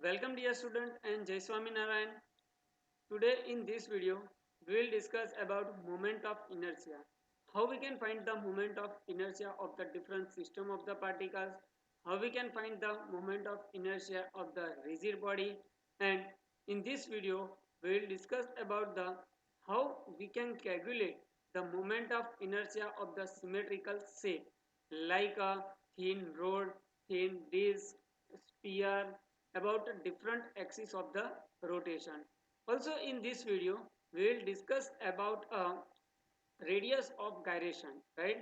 Welcome dear student and Jai Swami Narayan. Today in this video we will discuss about moment of inertia. How we can find the moment of inertia of the different system of the particles, how we can find the moment of inertia of the rigid body, and in this video we will discuss about the how we can calculate the moment of inertia of the symmetrical shape like a thin rod, thin disc, sphere about different axis of the rotation. Also in this video we will discuss about a radius of gyration, right?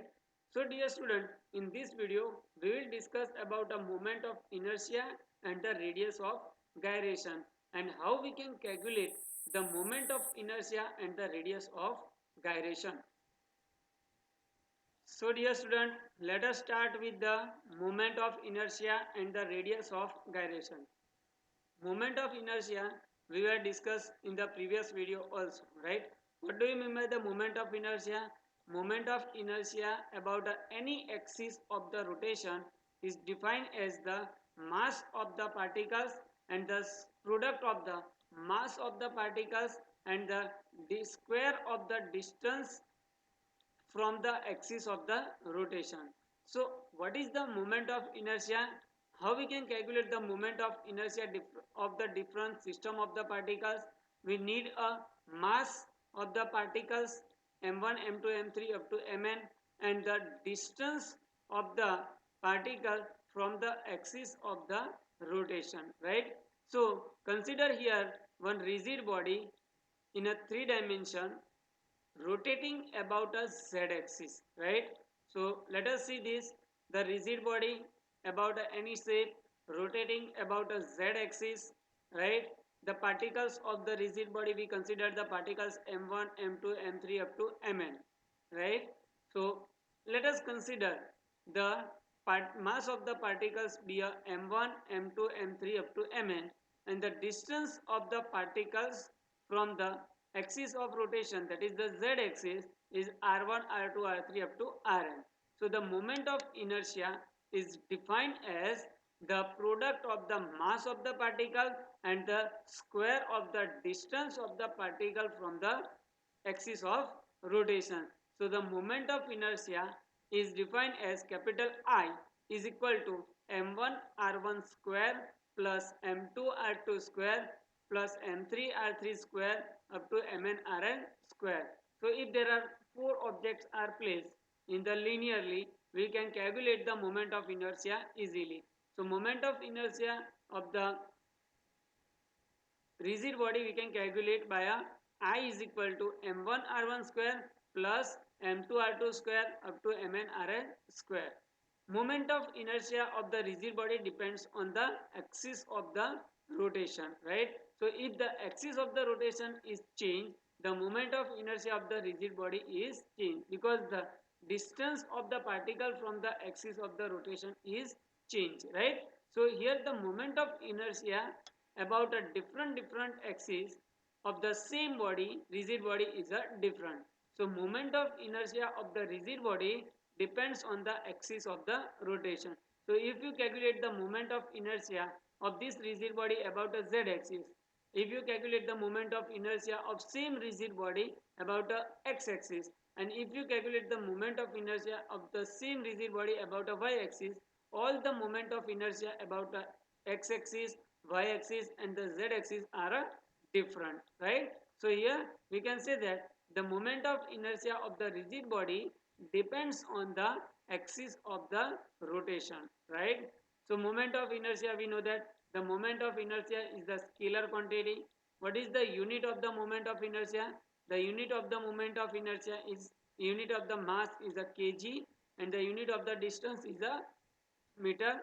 So dear student, in this video we will discuss about a moment of inertia and the radius of gyration and how we can calculate the moment of inertia and the radius of gyration. So dear student, let us start with the moment of inertia and the radius of gyration. Moment of inertia we were discussed in the previous video also, right? What do you mean by the moment of inertia? Moment of inertia about any axis of the rotation is defined as the mass of the particles and the product of the mass of the particles and the square of the distance from the axis of the rotation. So what is the moment of inertia? How we can calculate the moment of inertia of the different system of the particles? We need a mass of the particles m1, m2, m3 up to mn and the distance of the particle from the axis of the rotation, right? So consider here one rigid body in a 3 dimension rotating about a z-axis, right? So let us see this, the rigid body about any shape rotating about a z-axis, right? The particles of the rigid body, we consider the particles m1, m2, m3 up to mn, right? So let us consider the mass of the particles be a m1, m2, m3 up to mn and the distance of the particles from the axis of rotation, that is the z-axis, is r1, r2, r3 up to rn. So the moment of inertia is defined as the product of the mass of the particle and the square of the distance of the particle from the axis of rotation. So the moment of inertia is defined as capital I is equal to m1 r1 square plus m2 r2 square plus m3 r3 square up to mn rn square. So if there are four objects are placed in the linearly, we can calculate the moment of inertia easily. So moment of inertia of the rigid body we can calculate by a I is equal to m1 r1 square plus m2 r2 square up to mn rn square. Moment of inertia of the rigid body depends on the axis of the rotation, right? So if the axis of the rotation is changed, the moment of inertia of the rigid body is changed because the distance of the particle from the axis of the rotation is changed, right? So here the moment of inertia about a different axis of the same body, rigid body, is a different. So moment of inertia of the rigid body depends on the axis of the rotation. So if you calculate the moment of inertia of this rigid body about a z axis, if you calculate the moment of inertia of same rigid body about a x axis, and if you calculate the moment of inertia of the same rigid body about a y axis, all the moment of inertia about a x axis, y axis and the z axis are different, right? So here we can say that the moment of inertia of the rigid body depends on the axis of the rotation, right? So moment of inertia, we know that the moment of inertia is the scalar quantity. What is the unit of the moment of inertia? The unit of the moment of inertia is, unit of the mass is a kg and the unit of the distance is a meter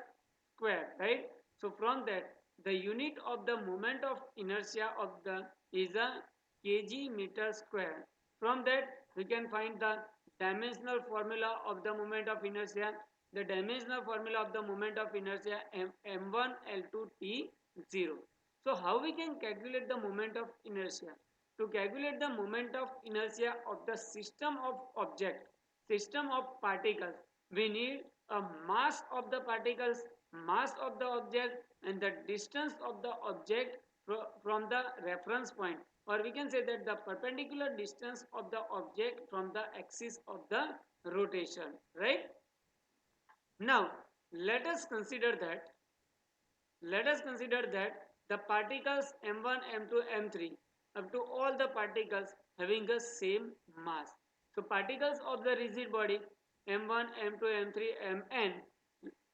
square, right? So from that the unit of the moment of inertia of the is a kg meter square. From that we can find the dimensional formula of the moment of inertia. The dimensional formula of the moment of inertia m1 l2 t 0. So how we can calculate the moment of inertia? To calculate the moment of inertia of the system of object, system of particles, we need a mass of the particles mass of the object and the distance of the object from the reference point, or we can say that the perpendicular distance of the object from the axis of the rotation, right? Now let us consider that the particles m1, m2, m3, up to all the particles having the same mass. So particles of the rigid body m1, m2, m3, mn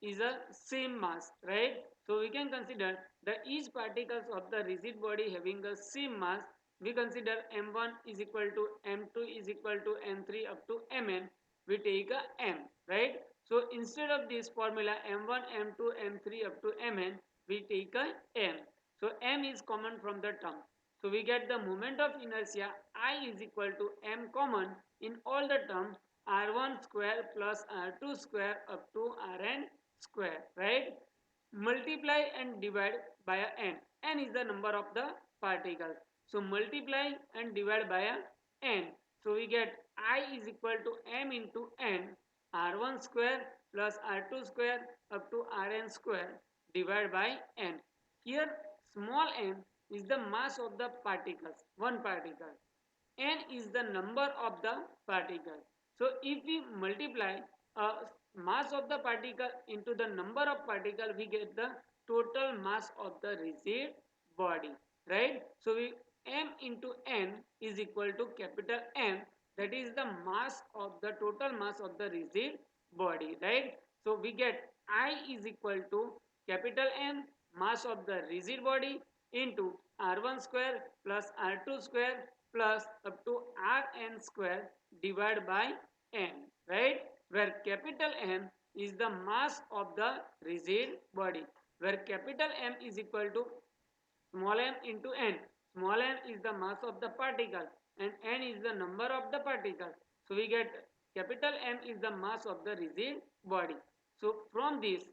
is a same mass, right? So we can consider that each particles of the rigid body having the same mass. We consider m1 is equal to m2 is equal to m3 up to mn. We take a m, right? So instead of this formula m1, m2, m3 up to mn, we take a m. So m is common from the term. So we get the moment of inertia I is equal to m common in all the terms r1 square plus r2 square up to rn square, right? Multiply and divide by a n. N is the number of the particles. So multiply and divide by a n. So we get I is equal to m into n, r1 square plus r2 square up to rn square divided by n. Here small n is the mass of the particles, one particle. N is the number of the particle. So if we multiply mass of the particle into the number of particle, we get the total mass of the rigid body, right? So we m into n is equal to capital M, that is the mass of the total mass of the rigid body, right? So we get I is equal to capital M mass of the rigid body into r1 square plus r2 square plus up to rn square divided by n, right? Where capital M is the mass of the rigid body, where capital M is equal to small m into n. Small m is the mass of the particle and n is the number of the particles. So we get capital M is the mass of the rigid body. So from this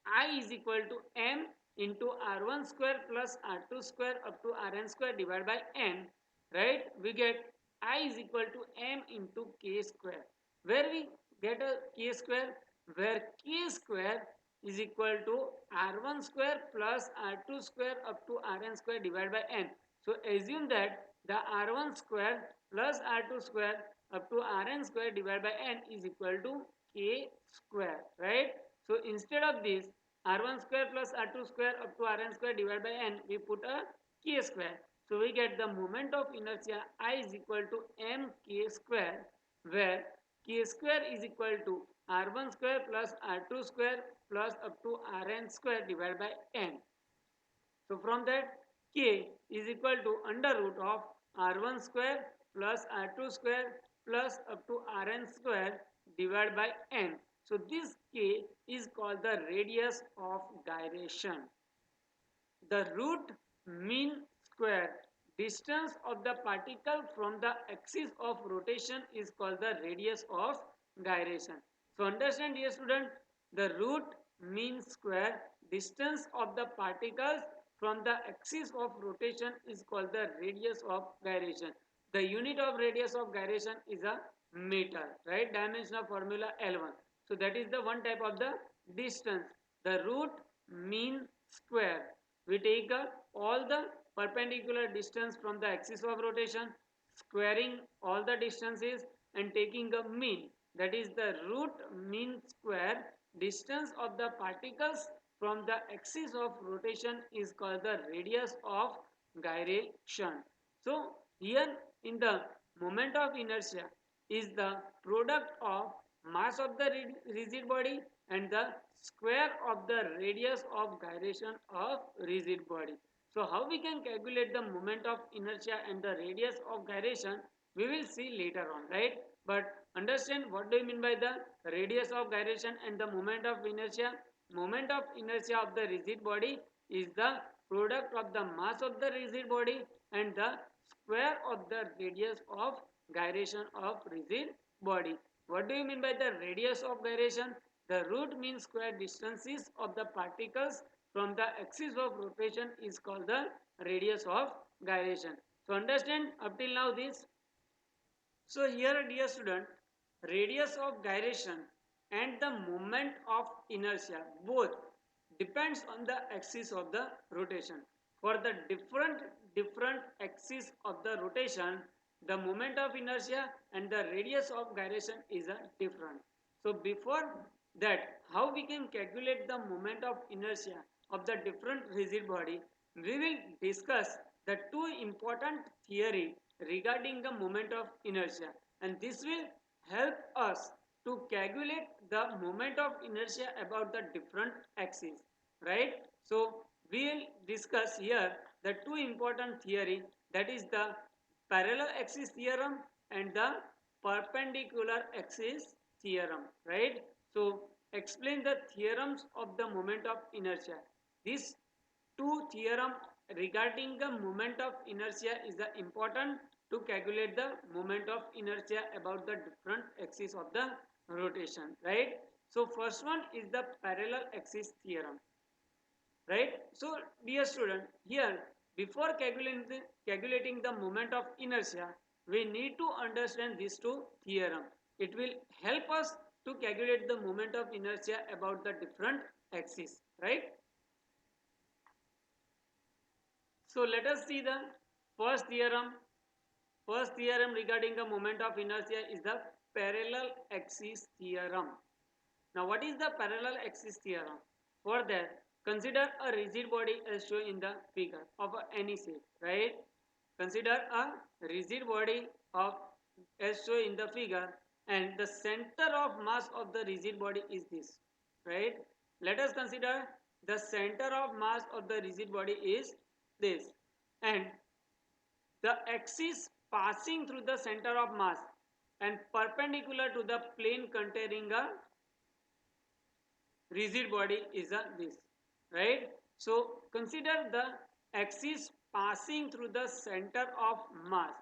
I is equal to m into r1 square plus r2 square up to rn square divided by n, right? We get I is equal to m into k square, where we get a k square, where k square is equal to r1 square plus r2 square up to rn square divided by n. So assume that the r1 square plus r2 square up to rn square divided by n is equal to k square, right? So instead of this r1 square plus r2 square up to rn square divided by n, we put a k square. So we get the moment of inertia I is equal to mk square, where k square is equal to r1 square plus r2 square plus up to rn square divided by n. So from that k is equal to under root of r1 square plus r2 square plus up to rn square divided by n. So this k is called the radius of gyration. The root mean square distance of the particle from the axis of rotation is called the radius of gyration. So understand dear student, the root mean square distance of the particles from the axis of rotation is called the radius of gyration. The unit of radius of gyration is a meter, right? Dimensional formula L1. So that is the one type of the distance. The root mean square, we take all the perpendicular distance from the axis of rotation, squaring all the distances and taking a mean, that is the root mean square distance of the particles from the axis of rotation is called the radius of gyration. So here in the moment of inertia is the product of mass of the rigid body and the square of the radius of gyration of rigid body. So how we can calculate the moment of inertia and the radius of gyration, we will see later on, right? But understand what do you mean by the radius of gyration and the moment of inertia. Moment of inertia of the rigid body is the product of the mass of the rigid body and the square of the radius of gyration of rigid body. What do you mean by the radius of gyration? The root mean square distances of the particles from the axis of rotation is called the radius of gyration. So understand up till now this. So here dear student, radius of gyration and the moment of inertia, both depends on the axis of the rotation. For the different axis of the rotation, the moment of inertia and the radius of gyration is a different. So before that, how we can calculate the moment of inertia of the different rigid body, we will discuss the two important theory regarding the moment of inertia, and this will help us to calculate the moment of inertia about the different axes, right? So we will discuss here the two important theory, that is the parallel axis theorem and the perpendicular axis theorem, right? So explain the theorems of the moment of inertia. These two theorem regarding the moment of inertia is the important to calculate the moment of inertia about the different axis of the rotation, right? So first one is the parallel axis theorem, right? So dear student, here before calculating the moment of inertia, we need to understand these two theorem. It will help us to calculate the moment of inertia about the different axis, right? So let us see the first theorem. First theorem regarding the moment of inertia is the parallel axis theorem. Now what is the parallel axis theorem? For that, consider a rigid body as shown in the figure of any shape, right? Consider a rigid body of as shown in the figure, and the center of mass of the rigid body is this, right? Let us consider the center of mass of the rigid body is this, and the axis passing through the center of mass and perpendicular to the plane containing a rigid body is a this, right? So consider the axis passing through the center of mass,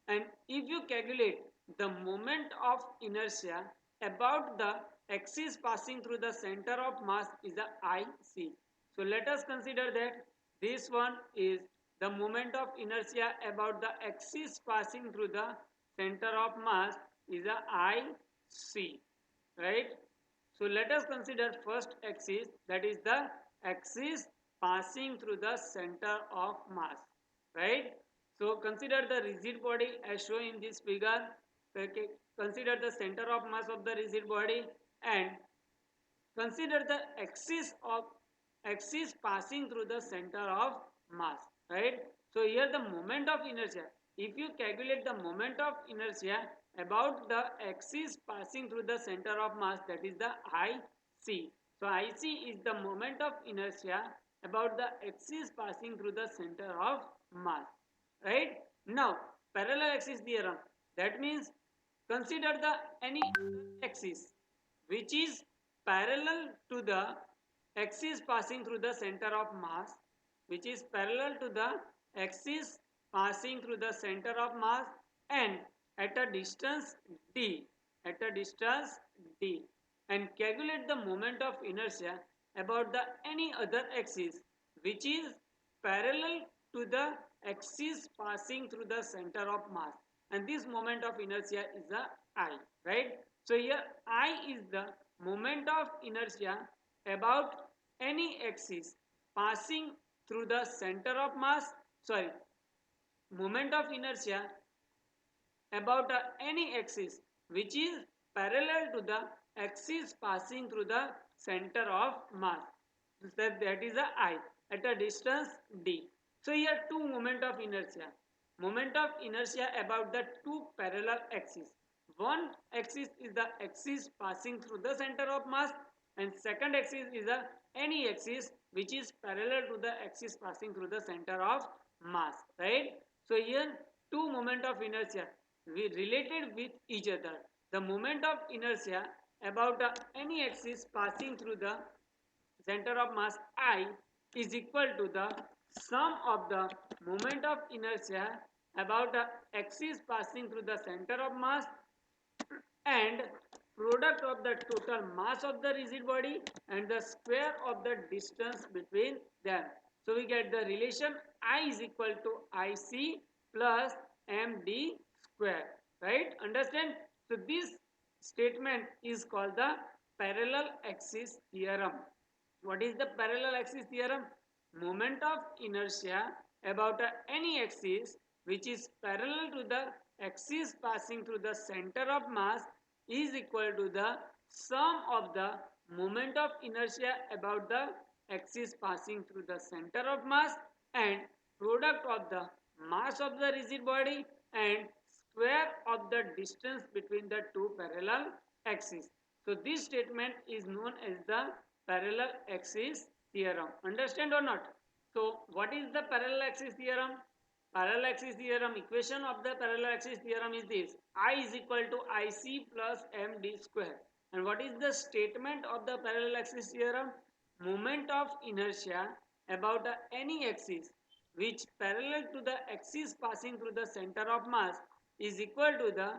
and if you calculate the moment of inertia about the axis passing through the center of mass is the IC. So let us consider that this one is the moment of inertia about the axis passing through the center of mass is the IC, right? So let us consider first axis, that is the axis passing through the center of mass, right? So consider the rigid body as shown in this figure. Okay. Consider the center of mass of the rigid body and consider the axis passing through the center of mass, right? So here the moment of inertia, if you calculate the moment of inertia about the axis passing through the center of mass, that is the IC. So IC is the moment of inertia about the axis passing through the center of mass, right? Now parallel axis theorem, that means consider the any axis which is parallel to the axis passing through the center of mass, which is parallel to the axis passing through the center of mass and at a distance d, at a distance d, and calculate the moment of inertia about the any other axis which is parallel to the axis passing through the center of mass, and this moment of inertia is the I, right? So here I is the moment of inertia about any axis passing through the center of mass, sorry, moment of inertia about any axis which is parallel to the axis passing through the center of mass, that is the I at a distance d. So here two moment of inertia about the two parallel axes. One axis is the axis passing through the center of mass and second axis is the any axis which is parallel to the axis passing through the center of mass, right? So here two moment of inertia we related with each other. The moment of inertia about any axis passing through the center of mass I is equal to the sum of the moment of inertia about the axis passing through the center of mass and product of the total mass of the rigid body and the square of the distance between them. So we get the relation I is equal to IC plus MD square, right? Understand? So this statement is called the parallel axis theorem. What is the parallel axis theorem? Moment of inertia about any axis which is parallel to the axis passing through the center of mass is equal to the sum of the moment of inertia about the axis passing through the center of mass and product of the mass of the rigid body and square of the distance between the two parallel axes. So this statement is known as the parallel axis theorem. Understand or not? So what is the parallel axis theorem? Parallel axis theorem, equation of the parallel axis theorem is this: I is equal to IC plus MD square. And what is the statement of the parallel axis theorem? Moment of inertia about any axis which parallel to the axis passing through the center of mass is equal to the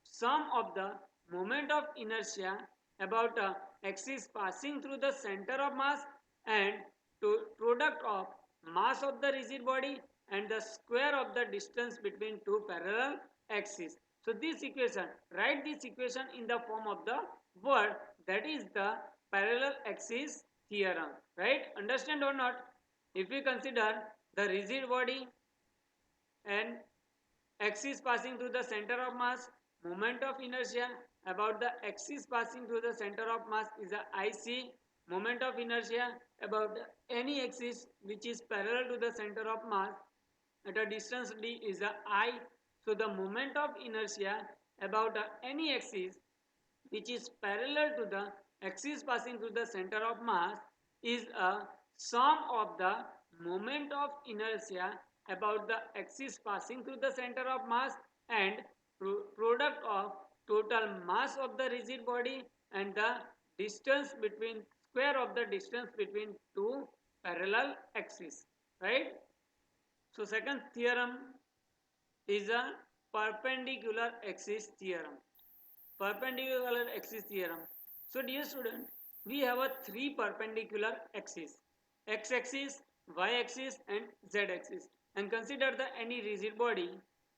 sum of the moment of inertia about a axis passing through the center of mass and to product of mass of the rigid body and the square of the distance between two parallel axes. So this equation, write this equation in the form of the word, that is the parallel axis theorem, right? Understand or not? If we consider the rigid body and axis passing through the center of mass, moment of inertia about the axis passing through the center of mass is a IC. Moment of inertia about any axis which is parallel to the center of mass at a distance d is a I. So the moment of inertia about any axis which is parallel to the axis passing through the center of mass is a sum of the moment of inertia about the axis passing through the center of mass and product of total mass of the rigid body and the distance between square of the distance between two parallel axes, right? So second theorem is a perpendicular axis theorem. Perpendicular axis theorem. So dear student, we have a three perpendicular axis: x-axis, y-axis and z-axis. And consider the any rigid body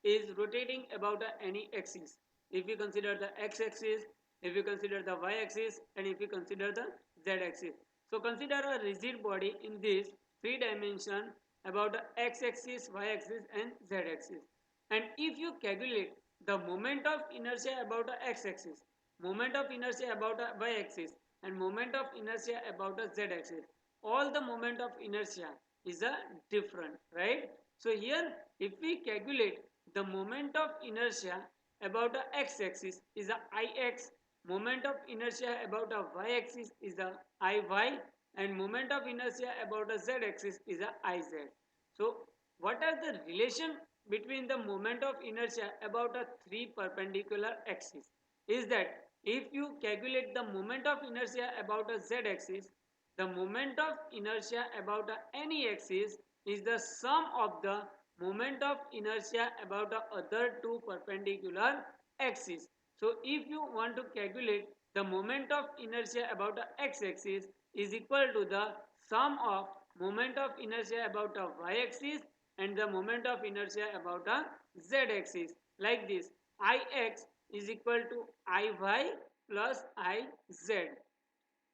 is rotating about any axis. If we consider the x-axis, if we consider the y-axis and if we consider the z-axis. So consider a rigid body in this three dimension about the x-axis, y-axis and z-axis. And if you calculate the moment of inertia about a x-axis, moment of inertia about a y-axis and moment of inertia about a z-axis, all the moment of inertia is a different, right? So here if we calculate the moment of inertia about a x-axis is a ix, moment of inertia about a y-axis is a iy and moment of inertia about a z-axis is a iz. So what are the relation between the moment of inertia about a three perpendicular axis is that if you calculate the moment of inertia about a z-axis, the moment of inertia about any axis is the sum of the moment of inertia about the other two perpendicular axes. So if you want to calculate the moment of inertia about the x-axis is equal to the sum of moment of inertia about a y-axis and the moment of inertia about a z-axis, like this: ix is equal to iy plus iz,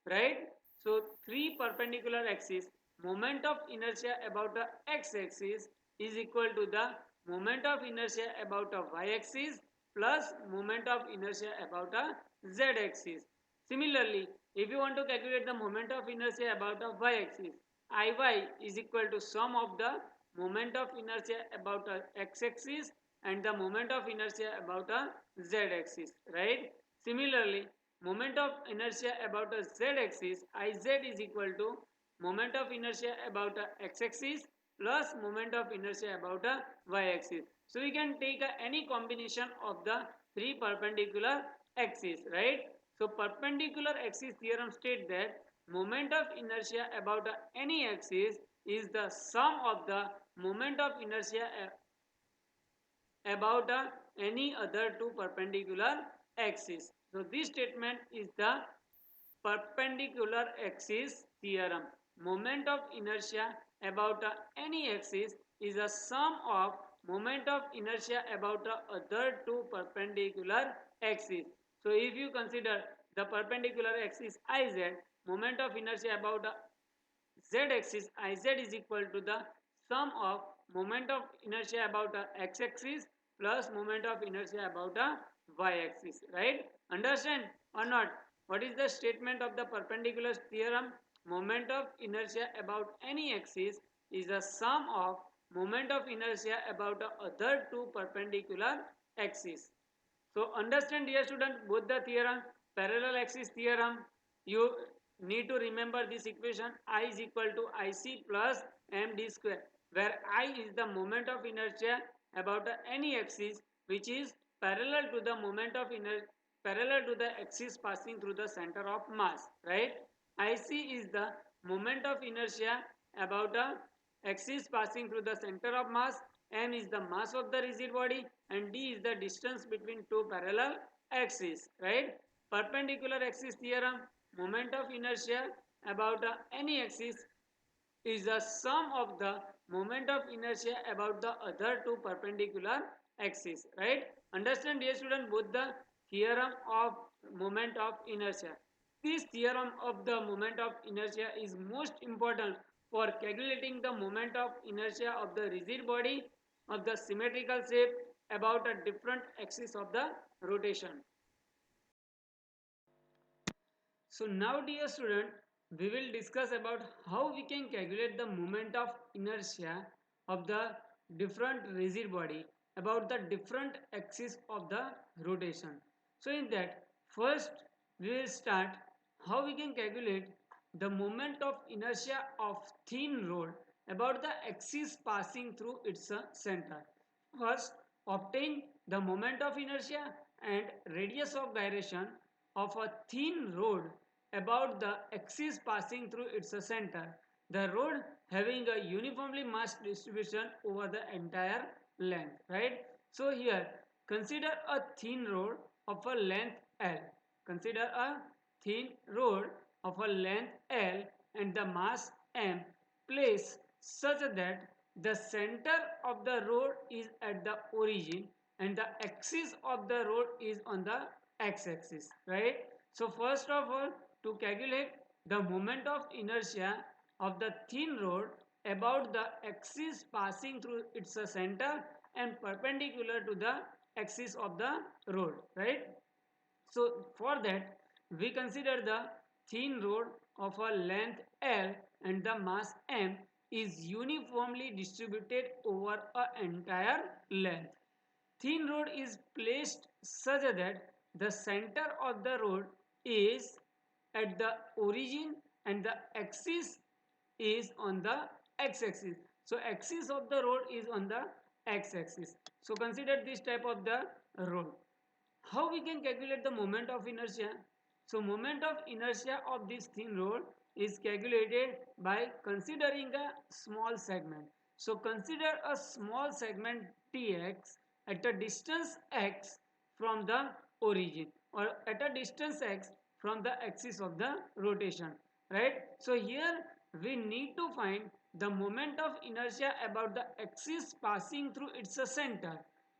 right? So three perpendicular axis, moment of inertia about a x-axis is equal to the moment of inertia about a y-axis plus moment of inertia about a z-axis. Similarly, if you want to calculate the moment of inertia about a y-axis, iy is equal to sum of the moment of inertia about a x-axis and the moment of inertia about a z-axis, right? Similarly, moment of inertia about a z-axis, iz is equal to moment of inertia about a x-axis plus moment of inertia about a y-axis. So we can take any combination of the three perpendicular axes, right? So perpendicular axis theorem states that moment of inertia about any axis is the sum of the moment of inertia about any other two perpendicular axis. So this statement is the perpendicular axis theorem. Moment of inertia about any axis is a sum of moment of inertia about the other two perpendicular axes. So if you consider the perpendicular axis iz, moment of inertia about z-axis, Iz is equal to the sum of moment of inertia about a x-axis plus moment of inertia about a y-axis, right? Understand or not? What is the statement of the perpendicular theorem? Moment of inertia about any axis is the sum of moment of inertia about the other two perpendicular axes. So understand, dear student, both the theorem, parallel axis theorem, you need to remember this equation. I is equal to IC plus md square, where I is the moment of inertia about any axis which is parallel to the moment of inertia, parallel to the axis passing through the center of mass, right? IC is the moment of inertia about a axis passing through the center of mass, m is the mass of the rigid body, and d is the distance between two parallel axes, right? Perpendicular axis theorem, moment of inertia about any axis is the sum of the moment of inertia about the other two perpendicular axes, right? Understand, dear student, both the theorem of moment of inertia. This theorem of the moment of inertia is most important for calculating the moment of inertia of the rigid body of the symmetrical shape about a different axis of the rotation. So now, dear student, we will discuss about how we can calculate the moment of inertia of the different rigid body about the different axis of the rotation. So in that, first we will start how we can calculate the moment of inertia of thin rod about the axis passing through its center. First, obtain the moment of inertia and radius of gyration of a thin rod about the axis passing through its center. The rod having a uniformly mass distribution over the entire length, right? So here, consider a thin rod of a length L. Consider a thin rod of a length L and the mass M placed such that the center of the rod is at the origin and the axis of the rod is on the x-axis, right? So first of all, to calculate the moment of inertia of the thin rod about the axis passing through its center and perpendicular to the axis of the rod, right? So for that, we consider the thin rod of a length L and the mass M is uniformly distributed over an entire length. Thin rod is placed such that the center of the rod is at the origin and the axis is on the x-axis. So axis of the rod is on the x-axis. So consider this type of the rod. How we can calculate the moment of inertia? So moment of inertia of this thin rod is calculated by considering a small segment. So consider a small segment dx at a distance x from the origin or at a distance x from the axis of the rotation, right? So here we need to find the moment of inertia about the axis passing through its center,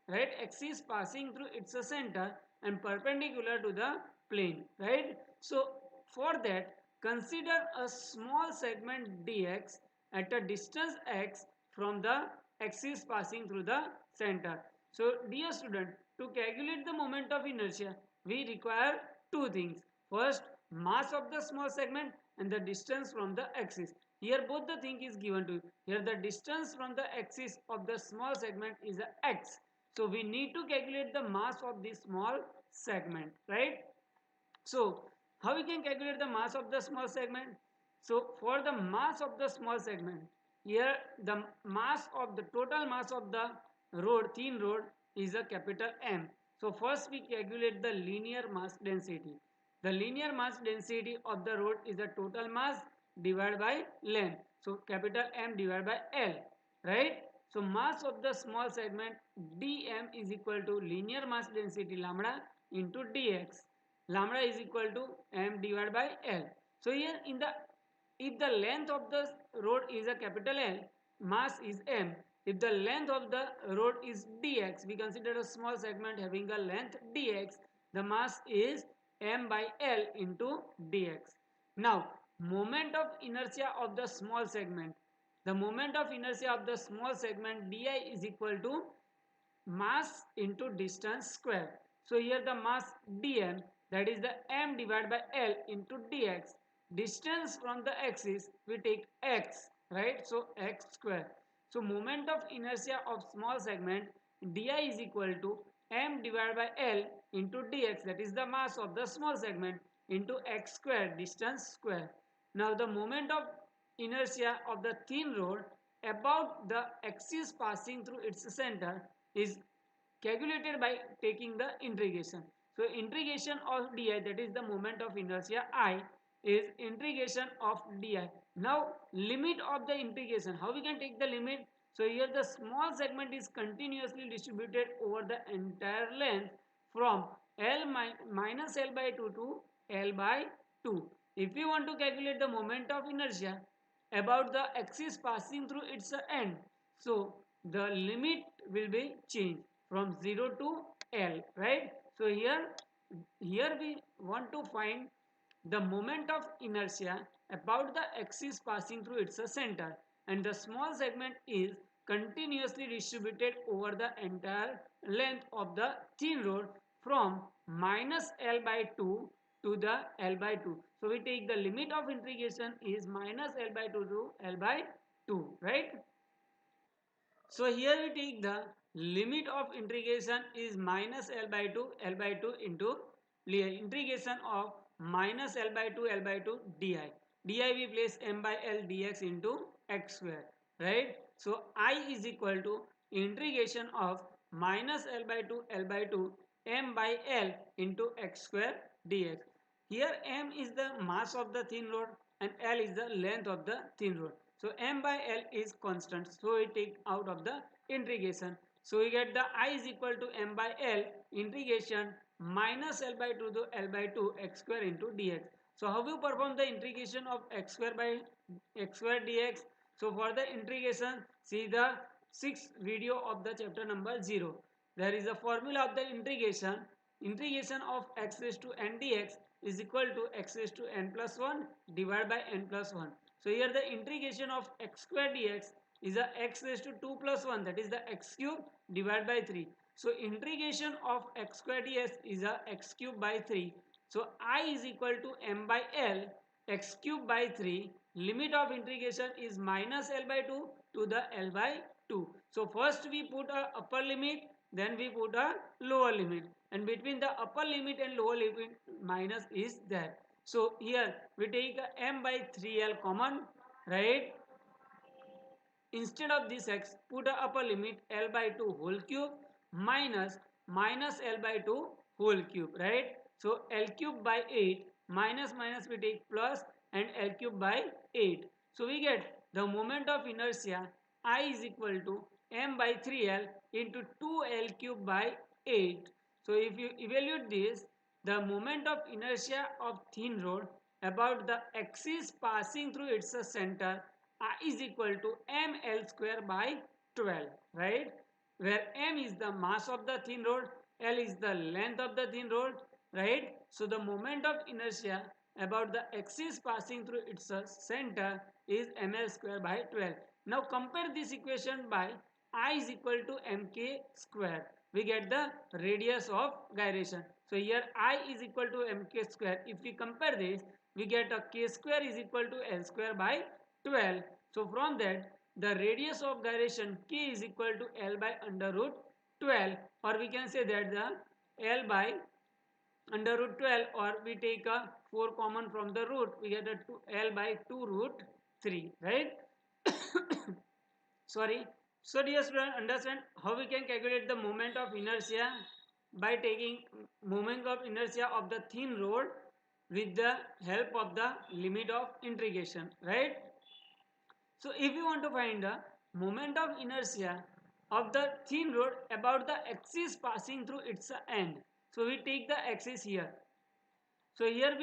right? Axis passing through its center and perpendicular to the plane, right? So for that, consider a small segment dx at a distance x from the axis passing through the center. So dear student, to calculate the moment of inertia, we require two things. First, mass of the small segment and the distance from the axis. Here both the thing is given to you. Here the distance from the axis of the small segment is a x. So we need to calculate the mass of this small segment, right? So how we can calculate the mass of the small segment? So for the mass of the small segment, here the mass of the total mass of the rod, thin rod, is a capital M. So first we calculate the linear mass density. The linear mass density of the rod is the total mass divided by length. So capital M divided by L, right? So mass of the small segment dm is equal to linear mass density lambda into dx. Lambda is equal to m divided by L. So here in the, if the length of the rod is a capital L, mass is m. If the length of the rod is dx, we consider a small segment having a length dx, the mass is m by L into dx. Now moment of inertia of the small segment. The moment of inertia of the small segment di is equal to mass into distance square. So here the mass dm, that is the m divided by l into dx. Distance from the axis we take x, right? So x square. So moment of inertia of small segment di is equal to m divided by l into dx, that is the mass of the small segment, into x square, distance square. Now the moment of inertia of the thin rod about the axis passing through its center is calculated by taking the integration. So integration of di, that is the moment of inertia I, is integration of di. Now limit of the integration, how we can take the limit? So here the small segment is continuously distributed over the entire length from minus L by 2 to L by 2. If you want to calculate the moment of inertia about the axis passing through its end, so the limit will be changed from 0 to L, right? So here we want to find the moment of inertia about the axis passing through its center, and the small segment is continuously distributed over the entire length of the thin rod from minus L by 2 to the L by 2. So we take the limit of integration is minus L by 2 to L by 2, right? So here we take the limit of integration is minus L by 2 into integration of minus L by 2 di. Di we place m by L dx into x square, right? So I is equal to integration of minus L by 2 m by L into x square dx. Here m is the mass of the thin rod and L is the length of the thin rod. So m by L is constant. So we take out of the integration. So we get the I is equal to m by L integration minus L by 2 to L by 2 x square into dx. So how you perform the integration of x square by x square dx? So for the integration, see the 6th video of the chapter number 0. There is a formula of the integration. Integration of x raised to n dx is equal to x raised to n plus 1 divided by n plus 1. So here the integration of x square dx is a x raised to 2 plus 1, that is the x cube divided by 3. So integration of x square dx is a x cube by 3. So I is equal to m by L x cube by 3. Limit of integration is minus L by 2 to the L by 2. So first we put a upper limit, then we put a lower limit, and between the upper limit and lower limit minus is there. So here we take a m by 3L common, right? Instead of this x, put a upper limit L by 2 whole cube minus L by 2 whole cube, right? So L cube by 8 minus we take plus and L cube by 8. So we get the moment of inertia I is equal to m by 3L into 2L cube by 8. So if you evaluate this, the moment of inertia of thin rod about the axis passing through its center is equal to ml square by 12, right? Where m is the mass of the thin rod, L is the length of the thin rod, right? So the moment of inertia about the axis passing through its center is ml square by 12. Now compare this equation by I is equal to mk square. We get the radius of gyration. So here I is equal to mk square. If we compare this, we get a k square is equal to L square by 12. So from that, the radius of gyration k is equal to L by under root 12, or we can say that the L by under root 12, or we take a 4 common from the root, we get a L by 2 root 3, right? Sorry. So dear student, understand how we can calculate the moment of inertia by taking moment of inertia of the thin rod with the help of the limit of integration, right? So if you want to find the moment of inertia of the thin rod about the axis passing through its end, so we take the axis here. So here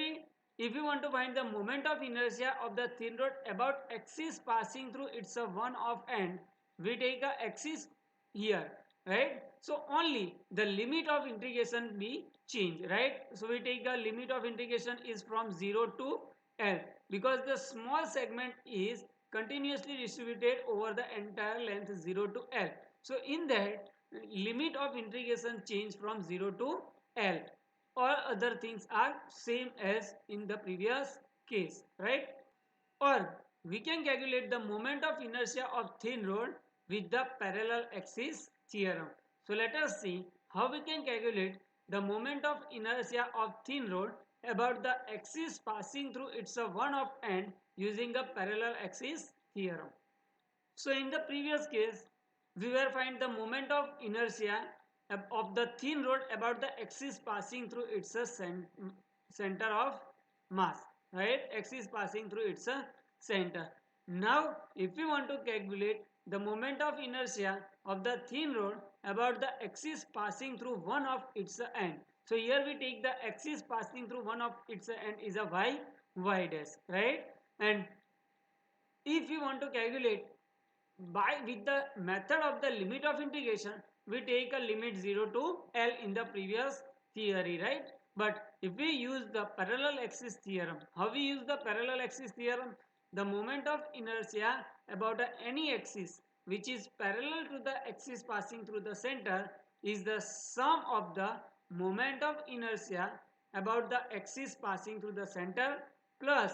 if we want to find the moment of inertia of the thin rod about axis passing through its one of end, we take a axis here, right? So only the limit of integration be changed, right? So we take the limit of integration is from 0 to L, because the small segment is continuously distributed over the entire length 0 to L. So in that, limit of integration change from 0 to L. All other things are same as in the previous case, right? Or we can calculate the moment of inertia of thin rod with the parallel axis theorem. So let us see how we can calculate the moment of inertia of thin rod about the axis passing through its one-off end using a parallel axis theorem. So in the previous case, we were find the moment of inertia of the thin rod about the axis passing through its center of mass, right? Axis passing through its center. Now, if we want to calculate the moment of inertia of the thin rod about the axis passing through one of its end. So here we take the axis passing through one of its end is a y dash, right? And if you want to calculate by with the method of the limit of integration, we take a limit 0 to L in the previous theory, right? But if we use the parallel axis theorem, how we use the parallel axis theorem? The moment of inertia about any axis which is parallel to the axis passing through the center is the sum of the moment of inertia about the axis passing through the center plus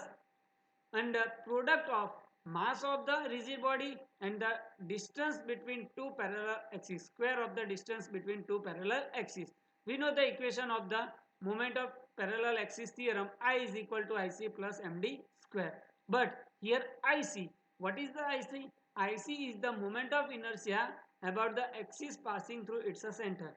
and the product of mass of the rigid body and the distance between two parallel axes, square of the distance between two parallel axes. We know the equation of the moment of parallel axis theorem, I is equal to IC plus MD square. But here IC, what is the IC? IC is the moment of inertia about the axis passing through its center.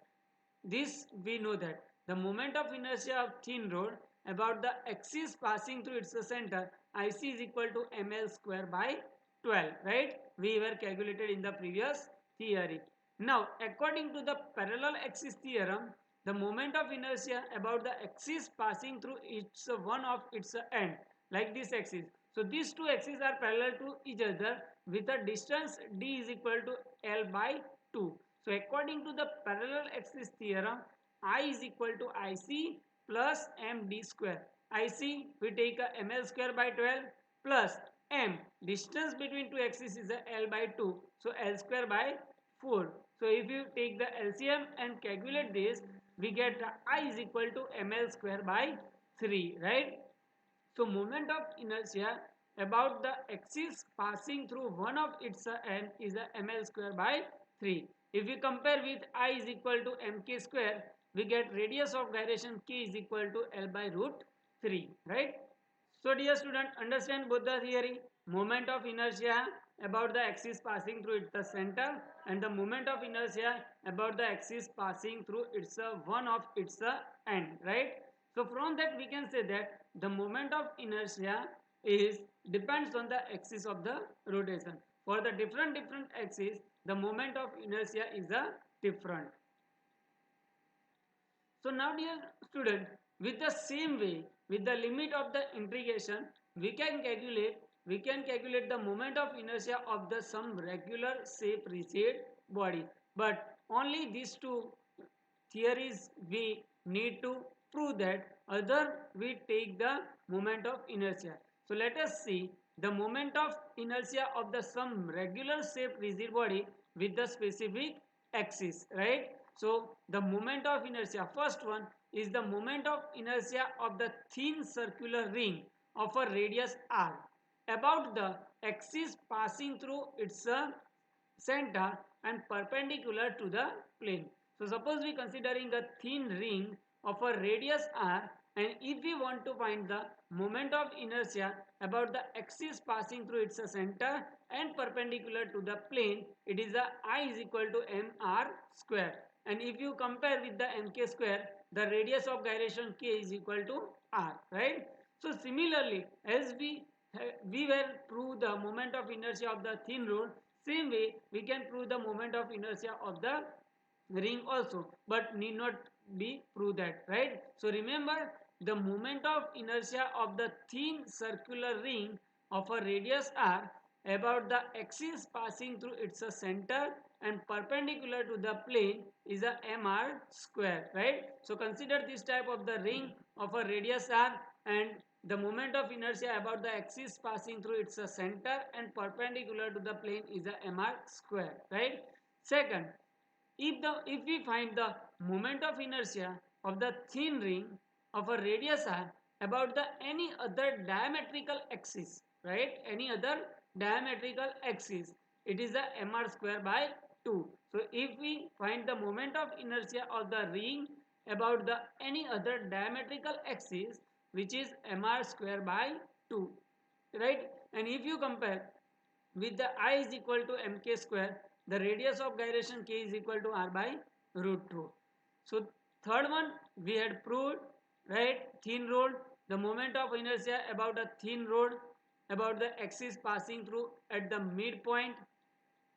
This we know that the moment of inertia of thin rod about the axis passing through its center, IC is equal to ml square by 12, right? We were calculated in the previous theory. Now, according to the parallel axis theorem, the moment of inertia about the axis passing through its one of its end, like this axis. So these two axes are parallel to each other with a distance d is equal to L by 2. So according to the parallel axis theorem, I is equal to IC plus MD square. IC we take a ML square by 12 plus M, distance between two axes is a L by 2. So L square by 4. So if you take the LCM and calculate this, we get I is equal to ML square by 3, right? So moment of inertia about the axis passing through one of its end is a ml square by 3. If we compare with I is equal to mk square, we get radius of gyration k is equal to L by root 3, right? So dear student, understand both the theory. Moment of inertia about the axis passing through its center and the moment of inertia about the axis passing through its one of its end, right? So from that we can say that the moment of inertia is depends on the axis of the rotation. For the different axes, the moment of inertia is a different. So now dear student, with the same way, with the limit of the integration, we can calculate the moment of inertia of the some regular shape rigid body. But only these two theories we need to prove that, other we take the moment of inertia. So let us see the moment of inertia of the some regular shape rigid body with the specific axis, right? So the moment of inertia, first one is the moment of inertia of the thin circular ring of a radius r about the axis passing through its center and perpendicular to the plane. So suppose we considering a thin ring of a radius r, and if we want to find the moment of inertia about the axis passing through its center and perpendicular to the plane, it is a I is equal to mr square. And if you compare with the mk square, the radius of gyration k is equal to r, right? So similarly, as we will prove the moment of inertia of the thin rod, same way we can prove the moment of inertia of the ring also, but need not be proved that, right? So remember, the moment of inertia of the thin circular ring of a radius r about the axis passing through its center and perpendicular to the plane is a mr square, right? So consider this type of the ring of a radius r, and the moment of inertia about the axis passing through its center and perpendicular to the plane is a mr square, right? Second, if we find the moment of inertia of the thin ring of a radius r about the any other diametrical axis, right? Any other diametrical axis, it is a mr square by 2. So if we find the moment of inertia of the ring about the any other diametrical axis, which is mr square by 2, right? And if you compare with the I is equal to mk square, the radius of gyration k is equal to r by root 2. So third one we had proved, right? Thin rod, the moment of inertia about a thin rod about the axis passing through at the midpoint,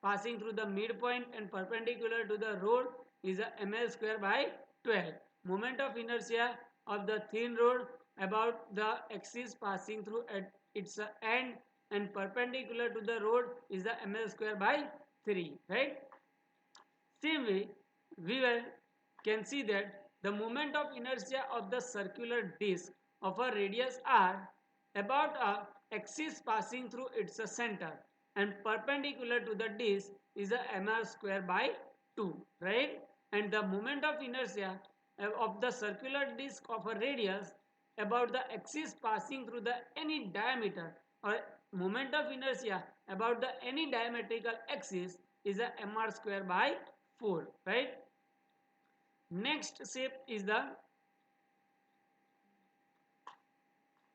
passing through the midpoint and perpendicular to the rod is a ml square by 12. Moment of inertia of the thin rod about the axis passing through at its end and perpendicular to the rod is the ml square by 3, right? Same way, we can see that the moment of inertia of the circular disc of a radius r about a axis passing through its center and perpendicular to the disc is a mr square by 2, right? And the moment of inertia of the circular disc of a radius about the axis passing through the any diameter or moment of inertia about the any diametrical axis is a mr square by 4, right? Next shape is the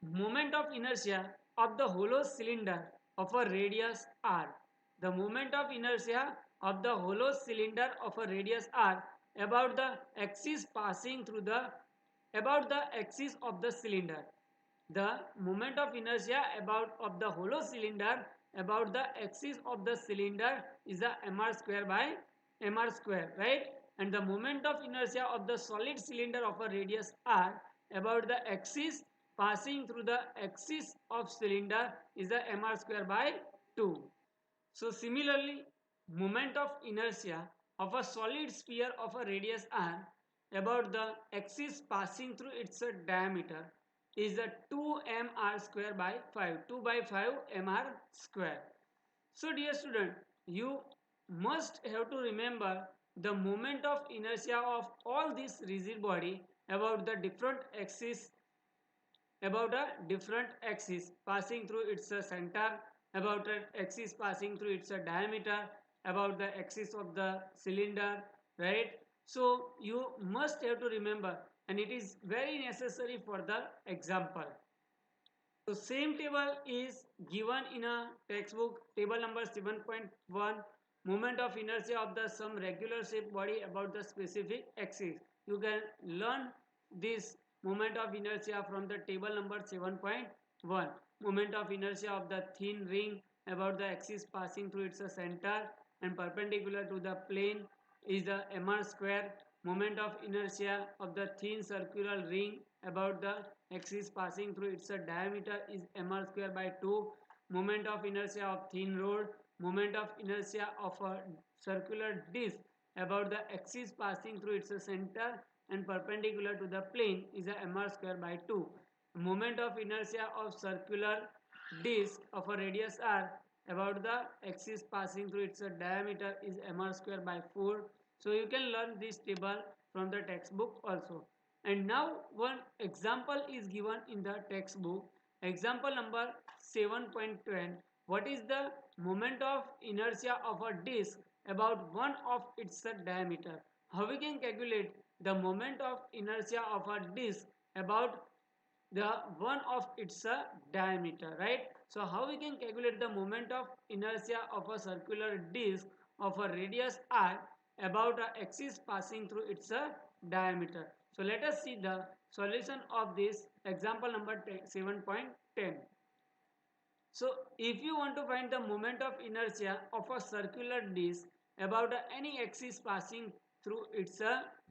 moment of inertia of the hollow cylinder of a radius r. The moment of inertia of the hollow cylinder of a radius r about the axis passing through the about the axis of the cylinder. The moment of inertia about of the hollow cylinder about the axis of the cylinder is a mr square by mr square, right? And the moment of inertia of the solid cylinder of a radius r about the axis passing through the axis of cylinder is a mr square by 2. So similarly, moment of inertia of a solid sphere of a radius r about the axis passing through its diameter is a 2 mr square by 5, 2 by 5 mr square. So dear student, you must have to remember the moment of inertia of all this rigid body about the different axis, about a different axis passing through its center, about an axis passing through its diameter, about the axis of the cylinder, right? So you must have to remember, and it is very necessary for the example. So same table is given in a textbook, table number 7.1, moment of inertia of the some regular shaped body about the specific axis. You can learn this moment of inertia from the table number 7.1. Moment of inertia of the thin ring about the axis passing through its center and perpendicular to the plane is the mr square. Moment of inertia of the thin circular ring about the axis passing through its diameter is mr square by 2. Moment of inertia of thin rod. Moment of inertia of a circular disc about the axis passing through its center and perpendicular to the plane is a mr square by 2. Moment of inertia of circular disc of a radius r about the axis passing through its diameter is mr square by 4. So you can learn this table from the textbook also. And now one example is given in the textbook. Example number 7.10. What is the moment of inertia of a disc about one of its diameter? How we can calculate the moment of inertia of a disc about the one of its diameter, right? So how we can calculate the moment of inertia of a circular disc of a radius r about a axis passing through its diameter? So let us see the solution of this example number 7.10. So if you want to find the moment of inertia of a circular disc about any axis passing through its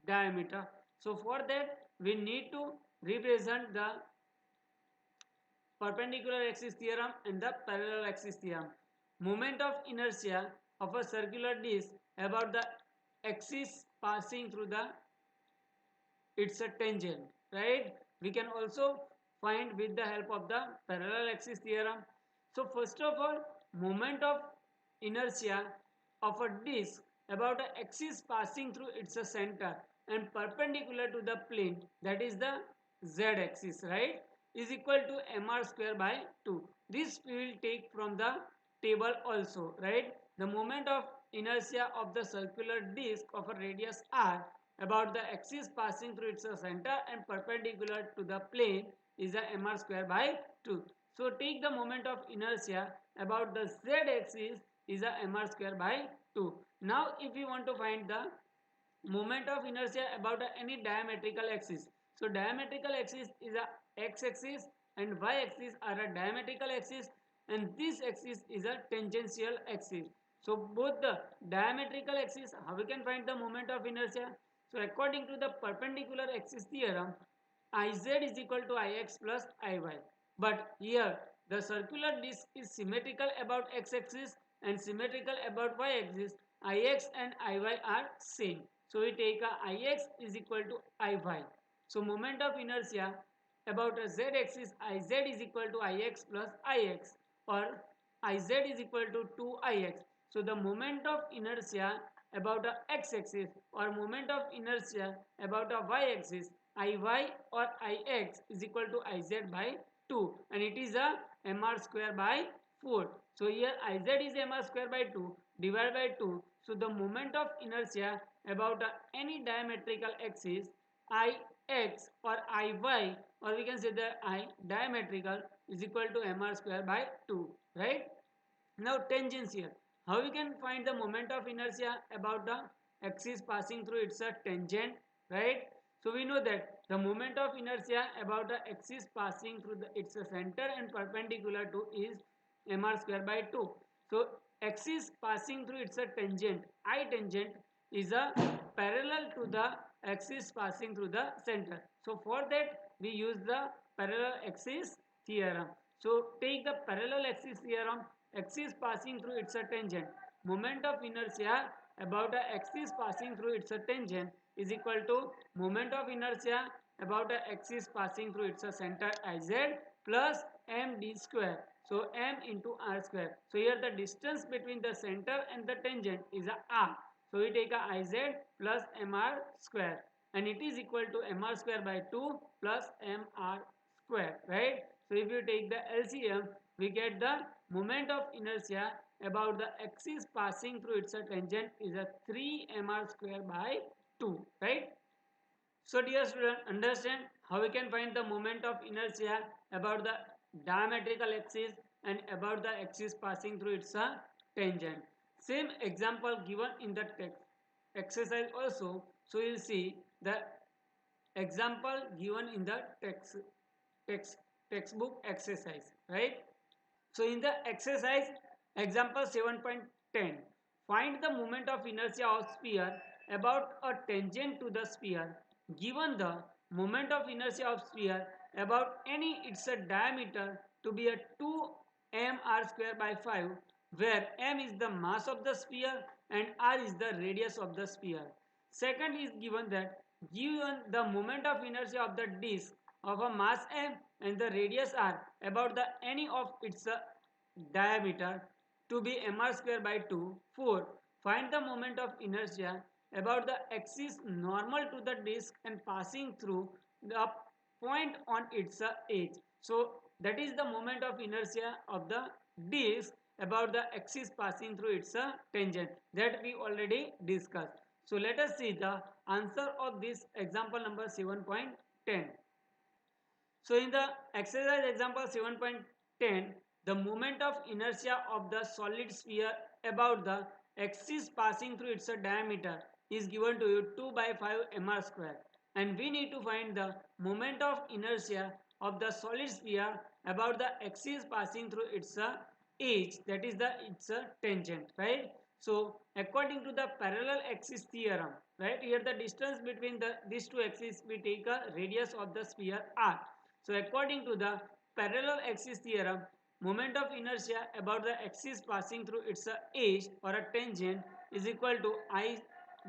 diameter, so for that we need to represent the perpendicular axis theorem and the parallel axis theorem. Moment of inertia of a circular disc about the axis passing through the its a tangent, right? We can also find with the help of the parallel axis theorem. So first of all, moment of inertia of a disk about an axis passing through its center and perpendicular to the plane, that is the z axis, right, is equal to mr square by 2. This we will take from the table also, right. The moment of inertia of the circular disk of a radius r about the axis passing through its center and perpendicular to the plane is a mr square by 2. So take the moment of inertia about the z axis is a mr square by 2. Now if we want to find the moment of inertia about any diametrical axis, so diametrical axis is a x axis and y axis are a diametrical axis, and this axis is a tangential axis. So both the diametrical axis, how we can find the moment of inertia? So according to the perpendicular axis theorem, Iz is equal to Ix plus Iy. But here the circular disk is symmetrical about x-axis and symmetrical about y-axis. Ix and Iy are same. So we take a Ix is equal to Iy. So moment of inertia about a z-axis, Iz is equal to Ix plus Ix, or Iz is equal to 2Ix. So the moment of inertia about a x-axis or moment of inertia about a y-axis, Iy or Ix is equal to Iz by 2, and it is a mr square by 4. So here Iz is mr square by 2 divided by 2. So the moment of inertia about any diametrical axis, Ix or Iy, or we can say the I diametrical, is equal to mr square by 2, right. Now tangential, how we can find the moment of inertia about the axis passing through its a tangent, right. So we know that the moment of inertia about the axis passing through its center and perpendicular to is mr square by 2. So axis passing through its a tangent, I tangent, is a parallel to the axis passing through the center. So for that we use the parallel axis theorem. So take the parallel axis theorem, axis passing through its a tangent, moment of inertia about a axis passing through its a tangent is equal to moment of inertia about a axis passing through its a center Iz plus md square. So m into r square. So here the distance between the center and the tangent is a r. So we take a Iz plus mr square, and it is equal to mr square by 2 plus mr square, right. So if you take the LCM, we get the moment of inertia about the axis passing through its tangent is a 3 mr square by 2, right. So dear student, understand how we can find the moment of inertia about the diametrical axis and about the axis passing through its tangent. Same example given in the text exercise also. So you will see the example given in the textbook exercise, right. So in the exercise example 7.10, find the moment of inertia of sphere about a tangent to the sphere. Given the moment of inertia of sphere about any its a diameter to be a 2 mr square by 5, where m is the mass of the sphere and r is the radius of the sphere. Second is given that given the moment of inertia of the disk of a mass m and the radius r about the any of its diameter to be mr square by 2. 4. Find the moment of inertia about the axis normal to the disk and passing through the point on its edge. So that is the moment of inertia of the disk about the axis passing through its tangent, that we already discussed. So let us see the answer of this example number 7.10. So in the exercise example 7.10, the moment of inertia of the solid sphere about the axis passing through its diameter is given to you 2 by 5 mr square, and we need to find the moment of inertia of the solid sphere about the axis passing through its edge, that is the its tangent, right. So according to the parallel axis theorem, right, here the distance between these two axes, we take a radius of the sphere r. So according to the parallel axis theorem, moment of inertia about the axis passing through its edge or a tangent is equal to I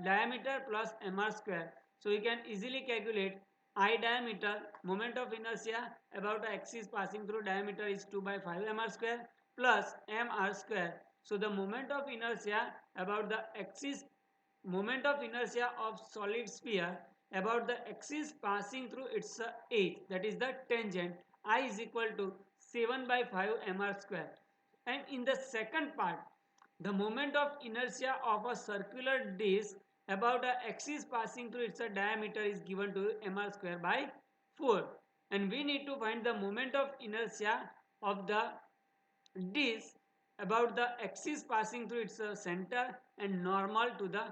diameter plus mr square. So you can easily calculate I diameter, moment of inertia about the axis passing through diameter is 2 by 5 mr square plus mr square. So the moment of inertia about the axis, moment of inertia of solid sphere about the axis passing through its edge, that is the tangent, I is equal to 7 by 5 mr square. And in the second part, the moment of inertia of a circular disc about the axis passing through its diameter is given to mr square by 4. And we need to find the moment of inertia of the disc about the axis passing through its center and normal to the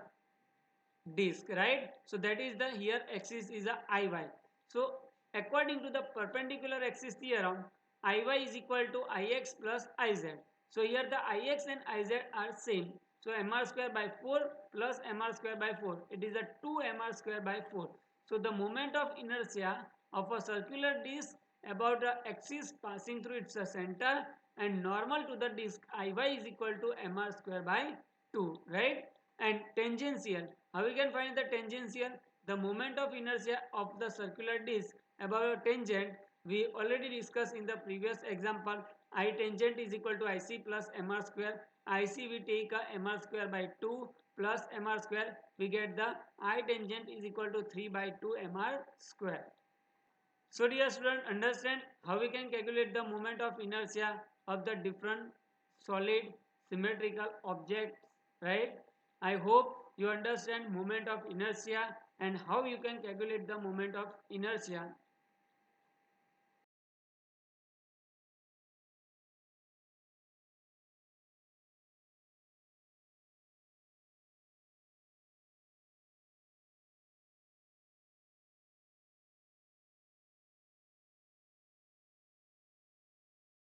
disc, right? So that is the here axis is a iy. So according to the perpendicular axis theorem, iy is equal to ix plus iz. So here the ix and iz are same, so mr square by 4 plus mr square by 4, it is a 2 mr square by 4. So the moment of inertia of a circular disc about the axis passing through its center and normal to the disc iy is equal to mr square by 2, right? And tangential, how we can find the tangential? The moment of inertia of the circular disc above a tangent, we already discussed in the previous example. I tangent is equal to ic plus mr square. Ic we take a mr square by 2 plus mr square, we get the I tangent is equal to 3 by 2 mr square. So dear student, understand how we can calculate the moment of inertia of the different solid symmetrical objects, right? I hope you understand moment of inertia and how you can calculate the moment of inertia